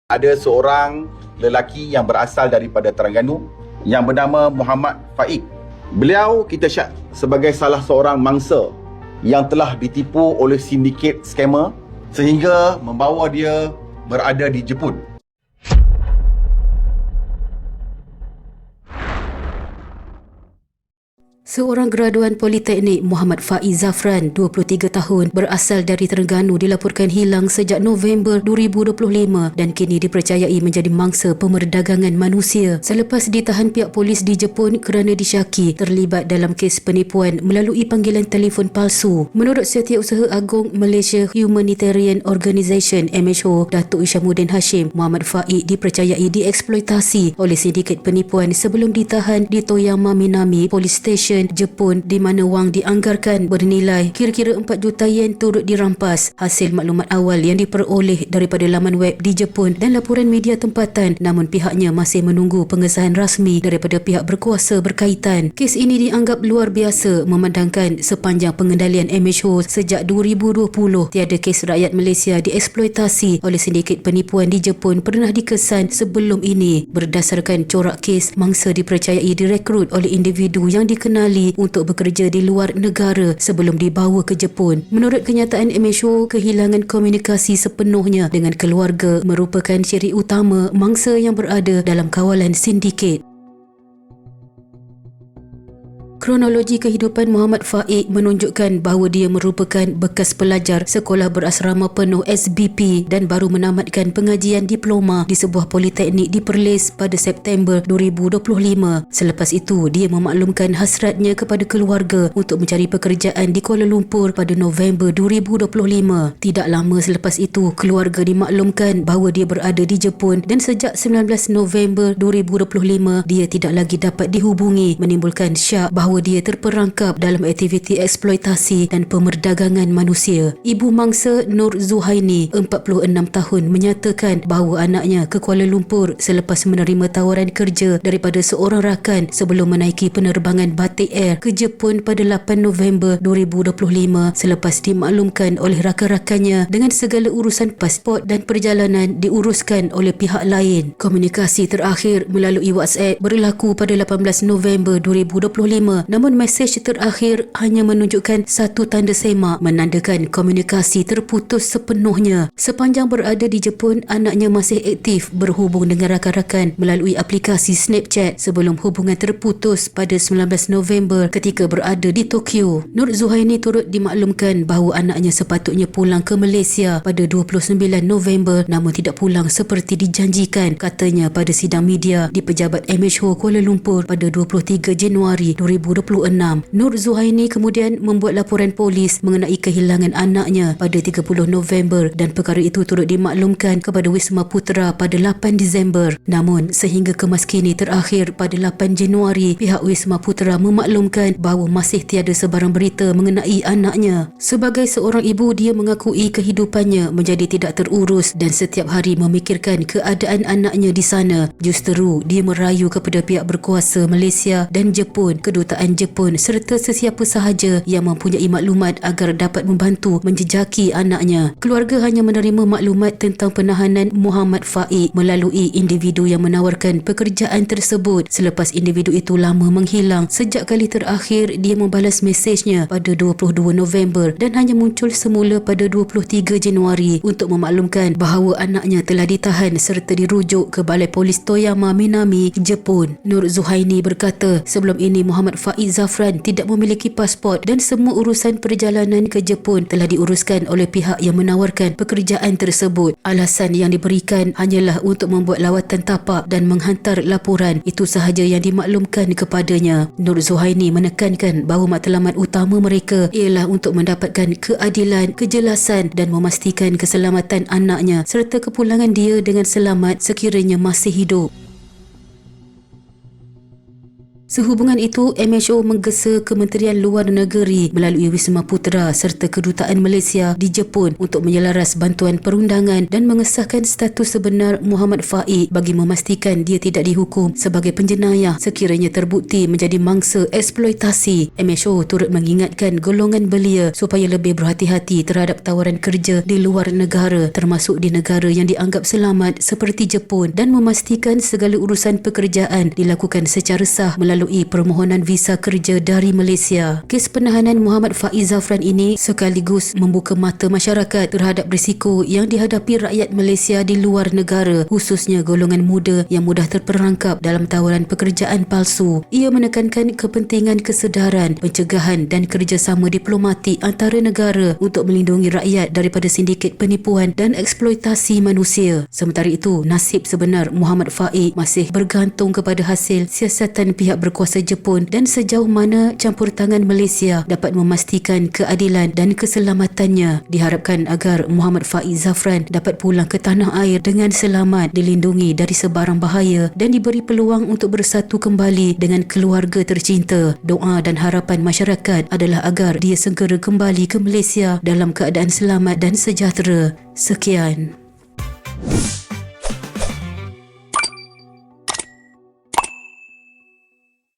Ada seorang lelaki yang berasal daripada Terengganu yang bernama Muhammad Faik. Beliau kita syak sebagai salah seorang mangsa yang telah ditipu oleh sindiket skamer sehingga membawa dia berada di Jepun. Seorang graduan Politeknik Muhammad Faiz Zafran, 23 tahun, berasal dari Terengganu dilaporkan hilang sejak November 2025 dan kini dipercayai menjadi mangsa pemerdagangan manusia selepas ditahan pihak polis di Jepun kerana disyaki terlibat dalam kes penipuan melalui panggilan telefon palsu. Menurut Setiausaha Agung Malaysia Humanitarian Organisation MHO, Datuk Isyamuddin Hashim, Muhammad Faik dipercayai dieksploitasi oleh sindiket penipuan sebelum ditahan di Toyama Minami Police Station Jepun, di mana wang dianggarkan bernilai kira-kira 4 juta yen turut dirampas hasil maklumat awal yang diperoleh daripada laman web di Jepun dan laporan media tempatan, namun pihaknya masih menunggu pengesahan rasmi daripada pihak berkuasa berkaitan. Kes ini dianggap luar biasa memandangkan sepanjang pengendalian MHO sejak 2020 tiada kes rakyat Malaysia dieksploitasi oleh sindiket penipuan di Jepun pernah dikesan sebelum ini. Berdasarkan corak kes, mangsa dipercayai direkrut oleh individu yang dikenali untuk bekerja di luar negara sebelum dibawa ke Jepun. Menurut kenyataan MHO, kehilangan komunikasi sepenuhnya dengan keluarga merupakan ciri utama mangsa yang berada dalam kawalan sindiket. Kronologi kehidupan Muhammad Faik menunjukkan bahawa dia merupakan bekas pelajar sekolah berasrama penuh SBP dan baru menamatkan pengajian diploma di sebuah politeknik di Perlis pada September 2025. Selepas itu, dia memaklumkan hasratnya kepada keluarga untuk mencari pekerjaan di Kuala Lumpur pada November 2025. Tidak lama selepas itu, keluarga dimaklumkan bahawa dia berada di Jepun dan sejak 19 November 2025, dia tidak lagi dapat dihubungi, menimbulkan syak bahawa dia terperangkap dalam aktiviti eksploitasi dan pemerdagangan manusia. Ibu mangsa Nur Zuhaini, 46 tahun, menyatakan bahawa anaknya ke Kuala Lumpur selepas menerima tawaran kerja daripada seorang rakan sebelum menaiki penerbangan Batik Air ke Jepun pada 8 November 2025 selepas dimaklumkan oleh rakan-rakannya dengan segala urusan pasport dan perjalanan diuruskan oleh pihak lain. Komunikasi terakhir melalui WhatsApp berlaku pada 18 November 2025. Namun mesej terakhir hanya menunjukkan satu tanda semak menandakan komunikasi terputus sepenuhnya. Sepanjang berada di Jepun, anaknya masih aktif berhubung dengan rakan-rakan melalui aplikasi Snapchat sebelum hubungan terputus pada 19 November ketika berada di Tokyo. Nur Zuhaini turut dimaklumkan bahawa anaknya sepatutnya pulang ke Malaysia pada 29 November namun tidak pulang seperti dijanjikan, katanya pada sidang media di Pejabat MHO Kuala Lumpur pada 23 Januari 2026. Nur Zuhaini kemudian membuat laporan polis mengenai kehilangan anaknya pada 30 November dan perkara itu turut dimaklumkan kepada Wisma Putra pada 8 Disember. Namun sehingga kemas kini terakhir pada 8 Januari, pihak Wisma Putra memaklumkan bahawa masih tiada sebarang berita mengenai anaknya. Sebagai seorang ibu, dia mengakui kehidupannya menjadi tidak terurus dan setiap hari memikirkan keadaan anaknya di sana. Justeru, dia merayu kepada pihak berkuasa Malaysia dan Jepun, kedutaan Jepun serta sesiapa sahaja yang mempunyai maklumat agar dapat membantu menjejaki anaknya. Keluarga hanya menerima maklumat tentang penahanan Muhammad Faik melalui individu yang menawarkan pekerjaan tersebut selepas individu itu lama menghilang. Sejak kali terakhir dia membalas mesejnya pada 22 November dan hanya muncul semula pada 23 Januari untuk memaklumkan bahawa anaknya telah ditahan serta dirujuk ke Balai Polis Toyama Minami, Jepun. Nur Zuhaini berkata, sebelum ini Muhammad Faik Zafran tidak memiliki pasport dan semua urusan perjalanan ke Jepun telah diuruskan oleh pihak yang menawarkan pekerjaan tersebut. Alasan yang diberikan hanyalah untuk membuat lawatan tapak dan menghantar laporan. Itu sahaja yang dimaklumkan kepadanya. Nur Zuhaini menekankan bahawa matlamat utama mereka ialah untuk mendapatkan keadilan, kejelasan dan memastikan keselamatan anaknya serta kepulangan dia dengan selamat sekiranya masih hidup. Sehubungan itu, MHO menggesa Kementerian Luar Negeri melalui Wisma Putra serta Kedutaan Malaysia di Jepun untuk menyelaras bantuan perundangan dan mengesahkan status sebenar Muhammad Faiq bagi memastikan dia tidak dihukum sebagai penjenayah sekiranya terbukti menjadi mangsa eksploitasi. MHO turut mengingatkan golongan belia supaya lebih berhati-hati terhadap tawaran kerja di luar negara termasuk di negara yang dianggap selamat seperti Jepun dan memastikan segala urusan pekerjaan dilakukan secara sah melalui permohonan visa kerja dari Malaysia. Kes penahanan Muhammad Faiq Zafran ini sekaligus membuka mata masyarakat terhadap risiko yang dihadapi rakyat Malaysia di luar negara, khususnya golongan muda yang mudah terperangkap dalam tawaran pekerjaan palsu. Ia menekankan kepentingan kesedaran, pencegahan dan kerjasama diplomatik antara negara untuk melindungi rakyat daripada sindiket penipuan dan eksploitasi manusia. Sementara itu, nasib sebenar Muhammad Faiq masih bergantung kepada hasil siasatan pihak berkuasa Jepun dan sejauh mana campur tangan Malaysia dapat memastikan keadilan dan keselamatannya. Diharapkan agar Muhammad Faiq Zafran dapat pulang ke tanah air dengan selamat, dilindungi dari sebarang bahaya dan diberi peluang untuk bersatu kembali dengan keluarga tercinta. Doa dan harapan masyarakat adalah agar dia segera kembali ke Malaysia dalam keadaan selamat dan sejahtera. Sekian.